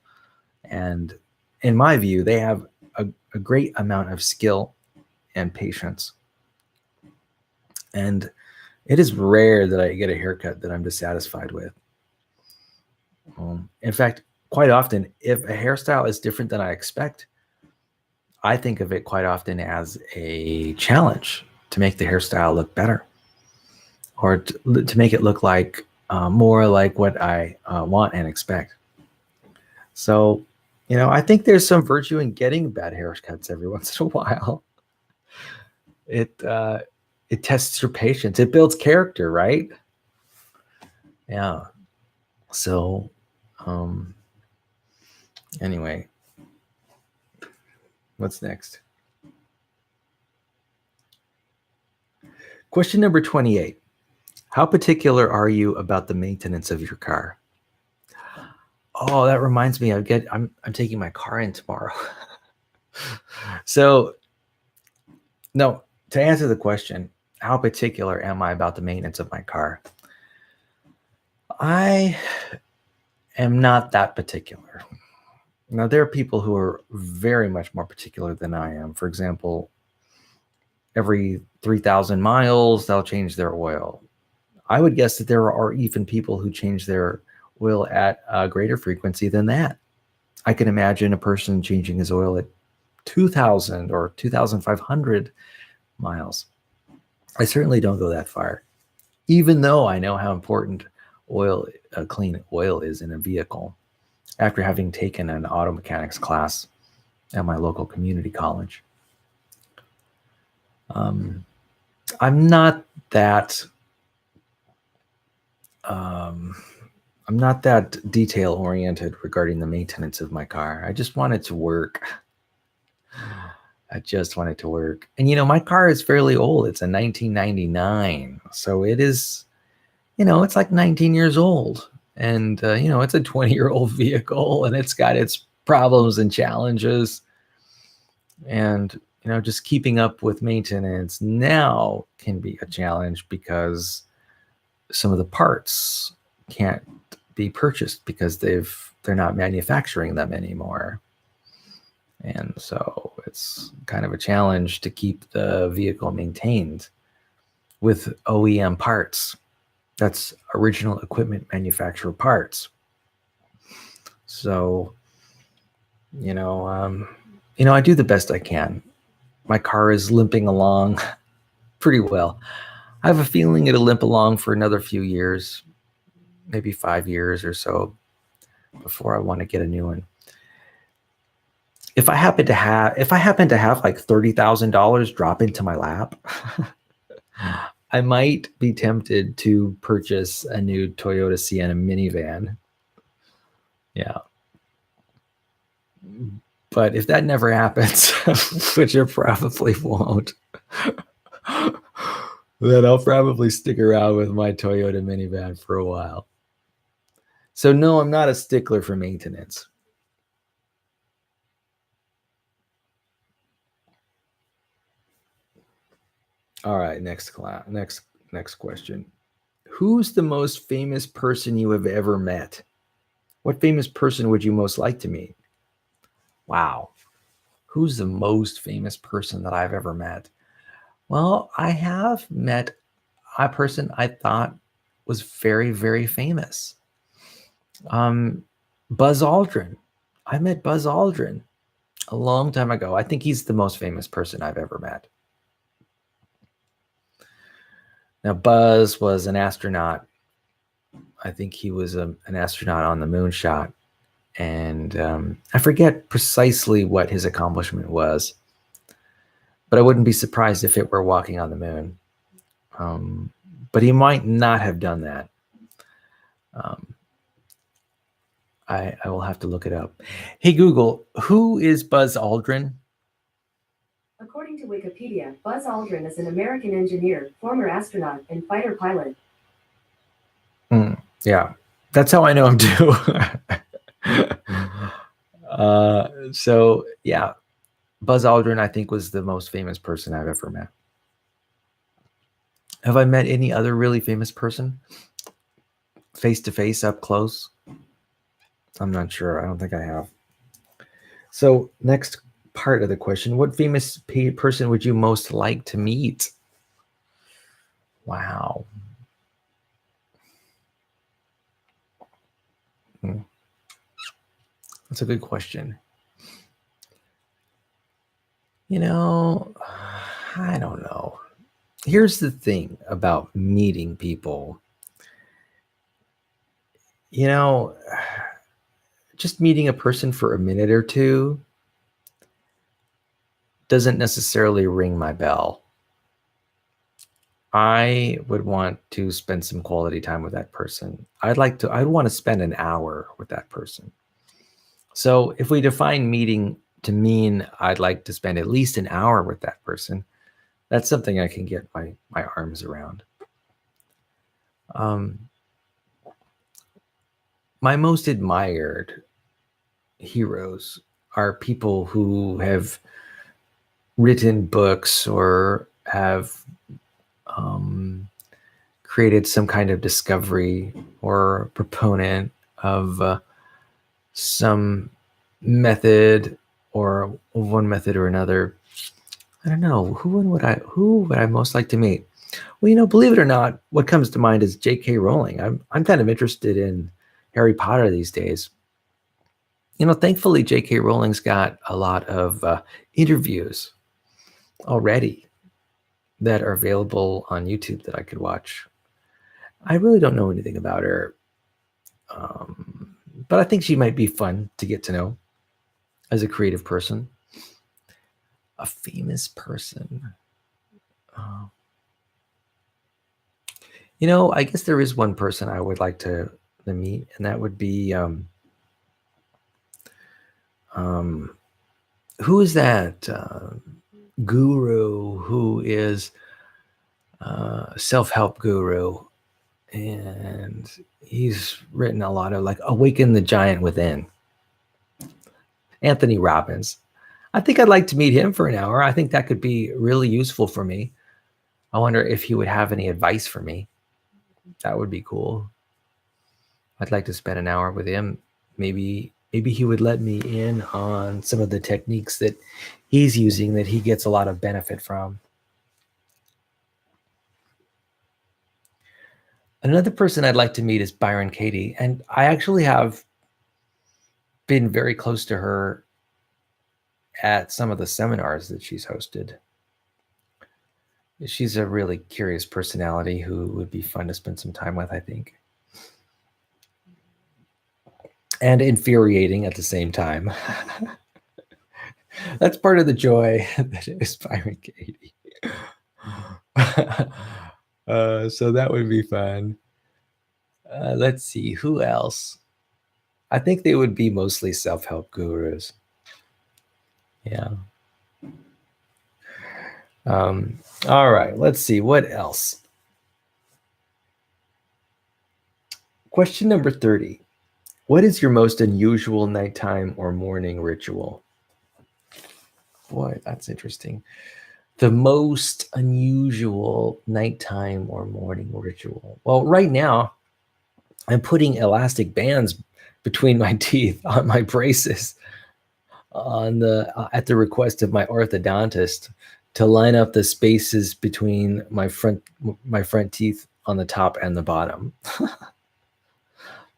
And in my view, they have a great amount of skill and patience. And it is rare that I get a haircut that I'm dissatisfied with. In fact, quite often, if a hairstyle is different than I expect, I think of it quite often as a challenge to make the hairstyle look better, or to make it look like more like what I want and expect. So, you know, I think there's some virtue in getting bad haircuts every once in a while. It tests your patience. It builds character, right? Yeah. So, anyway, what's next? Question number 28. How particular are you about the maintenance of your car? Oh, that reminds me, I'm taking my car in tomorrow. So, no, To answer the question, how particular am I about the maintenance of my car? I am not that particular. Now, there are people who are very much more particular than I am. For example, every 3,000 miles, they'll change their oil. I would guess that there are even people who change their oil at a greater frequency than that. I can imagine a person changing his oil at 2,000 or 2,500 miles. I certainly don't go that far, even though I know how important clean oil is in a vehicle after having taken an auto mechanics class at my local community college. I'm not that detail oriented regarding the maintenance of my car. I just want it to work. I just want it to work. And my car is fairly old. It's a 1999. So it is, it's like 19 years old. And, it's a 20-year-old vehicle and it's got its problems and challenges. And, just keeping up with maintenance now can be a challenge because some of the parts can't be purchased because they're not manufacturing them anymore. And so it's kind of a challenge to keep the vehicle maintained with OEM parts. That's original equipment manufacturer parts. So, I do the best I can. My car is limping along pretty well. I have a feeling it'll limp along for another few years, maybe 5 years or so, before I want to get a new one. If I happen to have like $30,000 drop into my lap, I might be tempted to purchase a new Toyota Sienna minivan. Yeah. But if that never happens, which it probably won't, then I'll probably stick around with my Toyota minivan for a while. So no, I'm not a stickler for maintenance. All right, next question. Who's the most famous person you have ever met? What famous person would you most like to meet? Wow. Who's the most famous person that I've ever met? Well, I have met a person I thought was very, very famous. Buzz Aldrin. I met Buzz Aldrin a long time ago. I think he's the most famous person I've ever met. Now, Buzz was an astronaut. I think he was an astronaut on the moonshot. And I forget precisely what his accomplishment was, but I wouldn't be surprised if it were walking on the moon. But he might not have done that. I will have to look it up. Hey, Google, who is Buzz Aldrin? According to Wikipedia, Buzz Aldrin is an American engineer, former astronaut, and fighter pilot. Yeah, that's how I know him too. So yeah, Buzz Aldrin, I think, was the most famous person I've ever met. Have I met any other really famous person? Face to face, up close? I'm not sure. I don't think I have. So next part of the question, what famous person would you most like to meet? Wow. That's a good question. I don't know. Here's the thing about meeting people. Just meeting a person for a minute or two doesn't necessarily ring my bell. I would want to spend some quality time with that person. I'd want to spend an hour with that person. So if we define meeting to mean I'd like to spend at least an hour with that person, that's something I can get my arms around. My most admired heroes are people who have written books or have created some kind of discovery or proponent of some method or one method or another. I don't know. Who would I most like to meet? Well, believe it or not, what comes to mind is J.K. Rowling. I'm kind of interested in Harry Potter these days. Thankfully, J.K. Rowling's got a lot of interviews already that are available on YouTube that I could watch. I really don't know anything about her, but I think she might be fun to get to know as a creative person. A famous person. I guess there is one person I would like to meet, and that would be who is that guru who is self-help guru, and he's written a lot of like Awaken the Giant Within. Anthony Robbins. I think I'd like to meet him for an hour. I think that could be really useful for me. I wonder if he would have any advice for me. That would be cool. I'd like to spend an hour with him. Maybe he would let me in on some of the techniques that he's using that he gets a lot of benefit from. Another person I'd like to meet is Byron Katie, and I actually have been very close to her at some of the seminars that she's hosted. She's a really curious personality who would be fun to spend some time with, I think. And infuriating at the same time. That's part of the joy that is Byron Katie. So that would be fun. Let's see, who else? I think they would be mostly self-help gurus. Yeah. All right, let's see, what else? Question number 30. What is your most unusual nighttime or morning ritual? Boy, that's interesting. The most unusual nighttime or morning ritual. Well, right now, I'm putting elastic bands between my teeth on my braces at the request of my orthodontist to line up the spaces between my front teeth on the top and the bottom.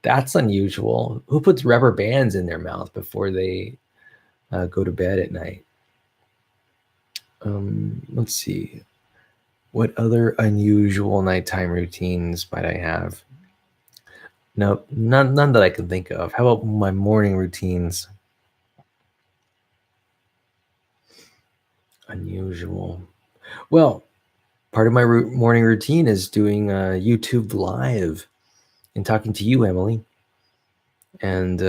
That's unusual. Who puts rubber bands in their mouth before they go to bed at night? Let's see. What other unusual nighttime routines might I have? No, none that I can think of. How about my morning routines? Unusual. Well, part of my morning routine is doing YouTube Live and talking to you, Emily. And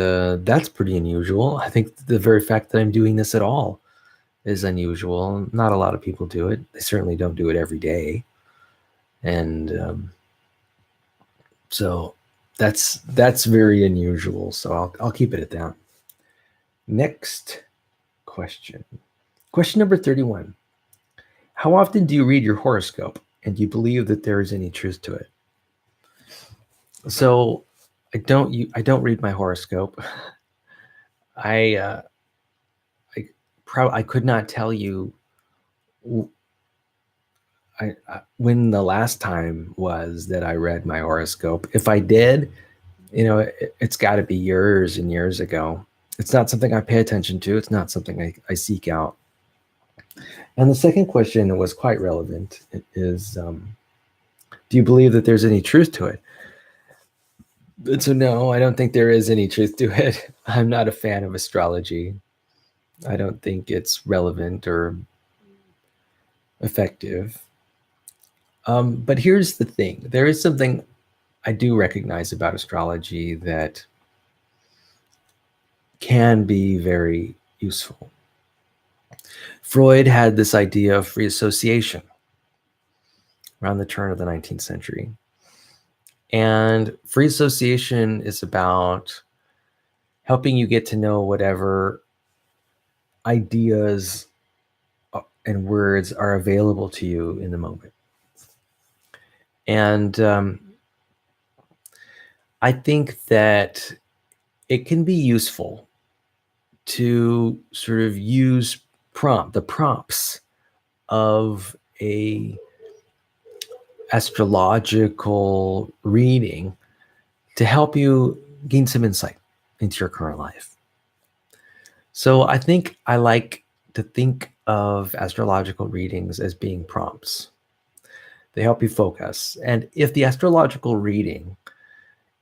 that's pretty unusual. I think the very fact that I'm doing this at all is unusual. Not a lot of people do it. They certainly don't do it every day. And so that's very unusual. So I'll keep it at that. Next question. Question number 31. How often do you read your horoscope, and do you believe that there is any truth to it? So I don't read my horoscope. I could not tell you when the last time was that I read my horoscope. If I did, it's got to be years and years ago. It's not something I pay attention to. It's not something I seek out. And the second question was quite relevant. It is, do you believe that there's any truth to it? But so no, I don't think there is any truth to it. I'm not a fan of astrology. I don't think it's relevant or effective. But here's the thing. There is something I do recognize about astrology that can be very useful. Freud had this idea of free association around the turn of the 19th century. And free association is about helping you get to know whatever ideas and words are available to you in the moment. And I think that it can be useful to sort of use the prompts of a astrological reading to help you gain some insight into your current life. So I think I like to think of astrological readings as being prompts. They help you focus. And if the astrological reading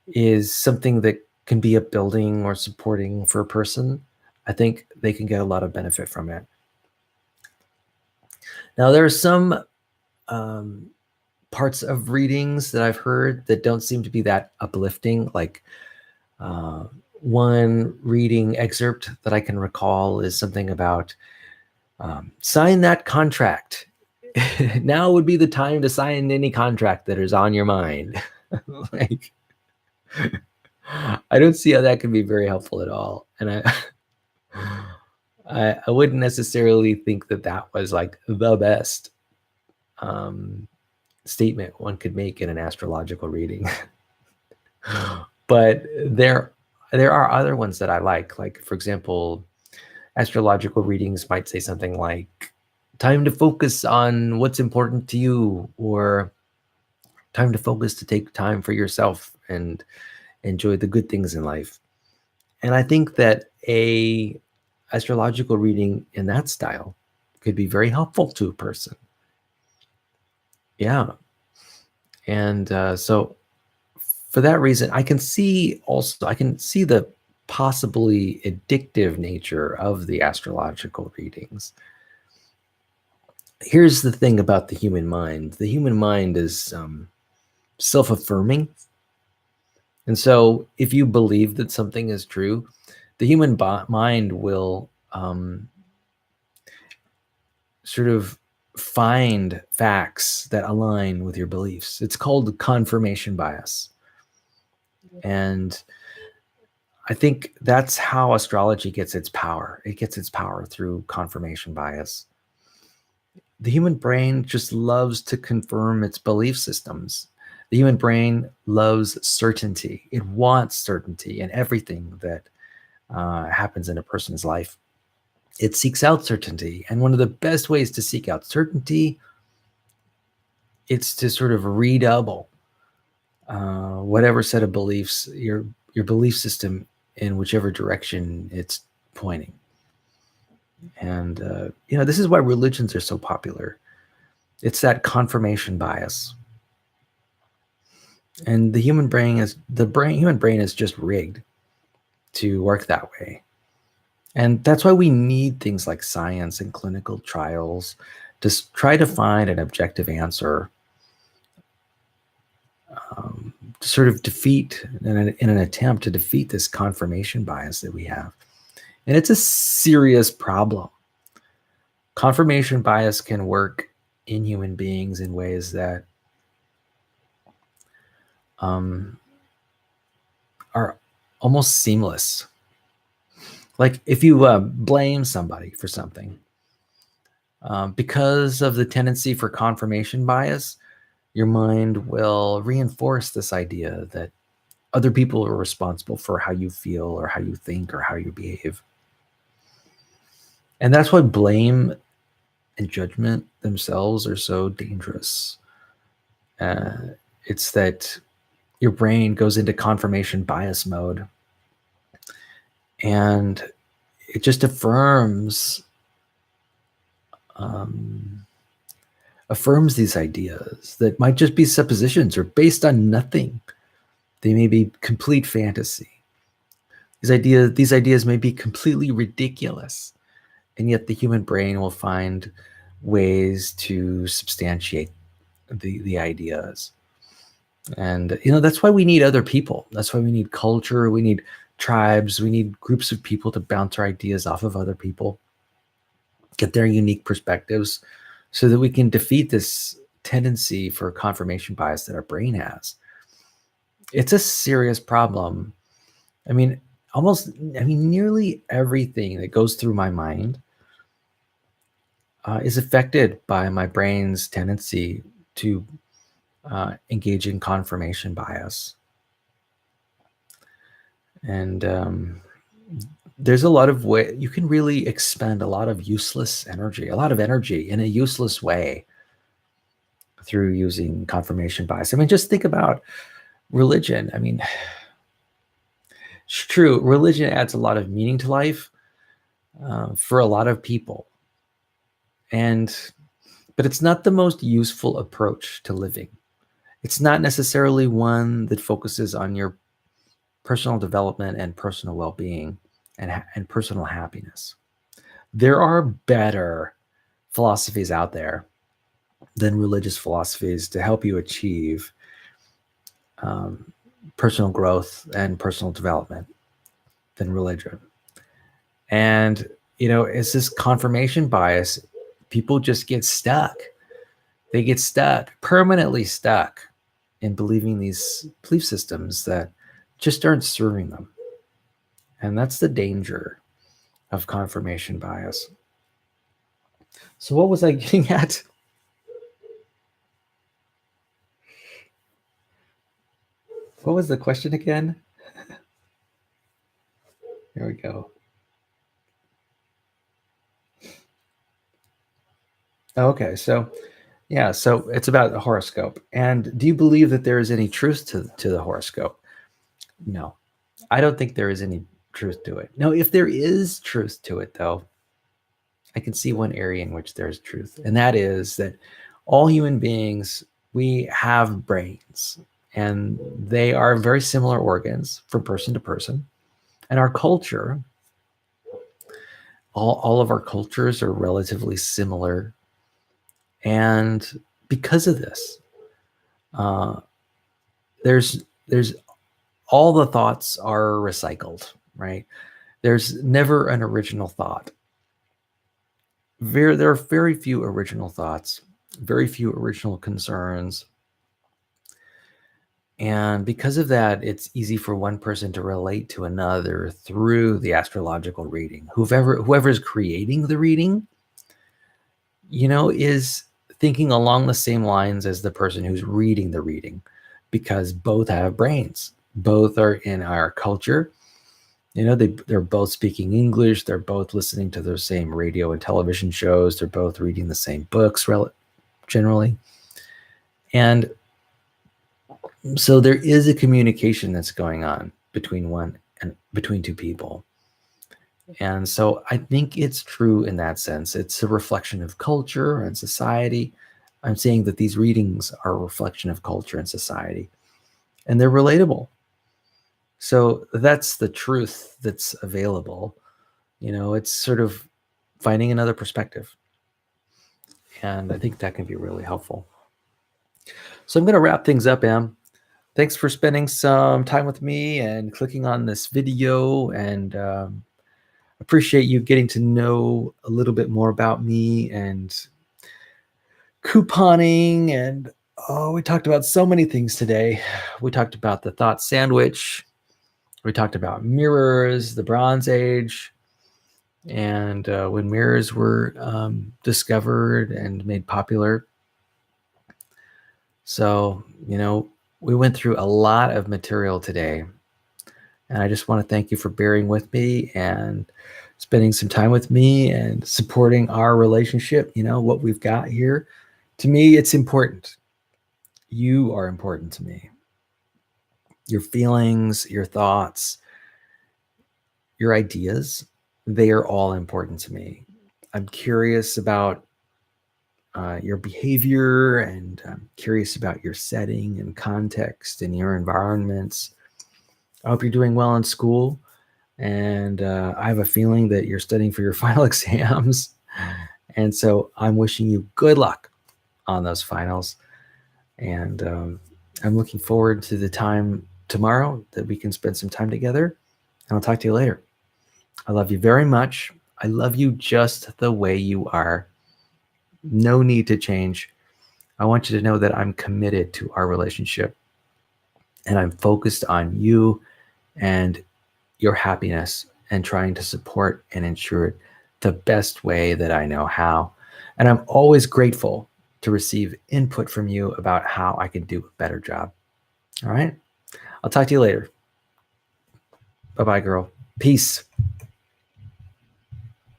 is something that can be upbuilding or supporting for a person, I think they can get a lot of benefit from it. Now, there are some parts of readings that I've heard that don't seem to be that uplifting. Like one reading excerpt that I can recall is something about sign that contract. Now would be the time to sign any contract that is on your mind. Like, I don't see how that could be very helpful at all. And I wouldn't necessarily think that that was like the best statement one could make in an astrological reading. But there are other ones that I like. Like, for example, astrological readings might say something like, time to focus on what's important to you, or time to focus to take time for yourself and enjoy the good things in life. And I think that a astrological reading in that style could be very helpful to a person. Yeah. And so for that reason, I can see the possibly addictive nature of the astrological readings. Here's the thing about the human mind. The human mind is self-affirming. And so if you believe that something is true, the human mind will sort of find facts that align with your beliefs. It's called confirmation bias. And I think that's how astrology gets its power. It gets its power through confirmation bias. The human brain just loves to confirm its belief systems. The human brain loves certainty. It wants certainty in everything that happens in a person's life. It seeks out certainty. And one of the best ways to seek out certainty, it's to sort of redouble whatever set of beliefs, your belief system in whichever direction it's pointing. And, this is why religions are so popular. It's that confirmation bias. And the human brain is just rigged to work that way. And that's why we need things like science and clinical trials to try to find an objective answer, to sort of defeat, in an attempt to defeat this confirmation bias that we have. And it's a serious problem. Confirmation bias can work in human beings in ways that are almost seamless. Like if you blame somebody for something, because of the tendency for confirmation bias, your mind will reinforce this idea that other people are responsible for how you feel or how you think or how you behave. And that's why blame and judgment themselves are so dangerous. It's that your brain goes into confirmation bias mode, and it just affirms these ideas that might just be suppositions or based on nothing. They may be complete fantasy. These ideas may be completely ridiculous, and yet the human brain will find ways to substantiate the ideas. And that's why we need other people. That's why we need culture. We need tribes. We need groups of people to bounce our ideas off of other people, get their unique perspectives, so that we can defeat this tendency for confirmation bias that our brain has. It's a serious problem. Nearly everything that goes through my mind is affected by my brain's tendency to engage in confirmation bias. And there's a lot of way you can really expend a lot of useless energy, a lot of energy in a useless way through using confirmation bias. I mean, just think about religion. I mean, it's true, religion adds a lot of meaning to life for a lot of people. But it's not the most useful approach to living. It's not necessarily one that focuses on your personal development and personal well-being and personal happiness. There are better philosophies out there than religious philosophies to help you achieve personal growth and personal development than religion. And, it's this confirmation bias. People just get stuck. They get stuck, permanently stuck in believing these belief systems that just aren't serving them. And that's the danger of confirmation bias. So what was I getting at? What was the question again? Here we go. Okay, so it's about the horoscope. And do you believe that there is any truth to the horoscope? No, I don't think there is any truth to it. No, if there is truth to it, though, I can see one area in which there's truth, and that is that all human beings, we have brains, and they are very similar organs from person to person. And our culture, all of our cultures are relatively similar. And because of this, there's all the thoughts are recycled, right? There's never an original thought. There are very few original thoughts, very few original concerns. And because of that, it's easy for one person to relate to another through the astrological reading. Whoever's creating the reading, is thinking along the same lines as the person who's reading the reading, because both have brains. Both are in our culture. They're both speaking English. They're both listening to the same radio and television shows. They're both reading the same books, generally. And so there is a communication that's going on between two people. And so I think it's true in that sense. It's a reflection of culture and society. I'm saying that these readings are a reflection of culture and society, and they're relatable. So that's the truth that's available. It's sort of finding another perspective. And I think that can be really helpful. So I'm going to wrap things up, Em. Thanks for spending some time with me and clicking on this video, and appreciate you getting to know a little bit more about me and couponing. And we talked about so many things today. We talked about the thought sandwich. We talked about mirrors, the Bronze Age, and when mirrors were discovered and made popular. So, we went through a lot of material today, and I just want to thank you for bearing with me and spending some time with me and supporting our relationship. What we've got here. To me, it's important. You are important to me. Your feelings, your thoughts, your ideas, they are all important to me. I'm curious about your behavior, and I'm curious about your setting and context and your environments. I hope you're doing well in school, and I have a feeling that you're studying for your final exams. And so I'm wishing you good luck on those finals. And I'm looking forward to the time tomorrow that we can spend some time together. And I'll talk to you later. I love you very much. I love you just the way you are. No need to change. I want you to know that I'm committed to our relationship, and I'm focused on you and your happiness and trying to support and ensure it the best way that I know how. And I'm always grateful to receive input from you about how I can do a better job. All right. I'll talk to you later. Bye-bye, girl. Peace.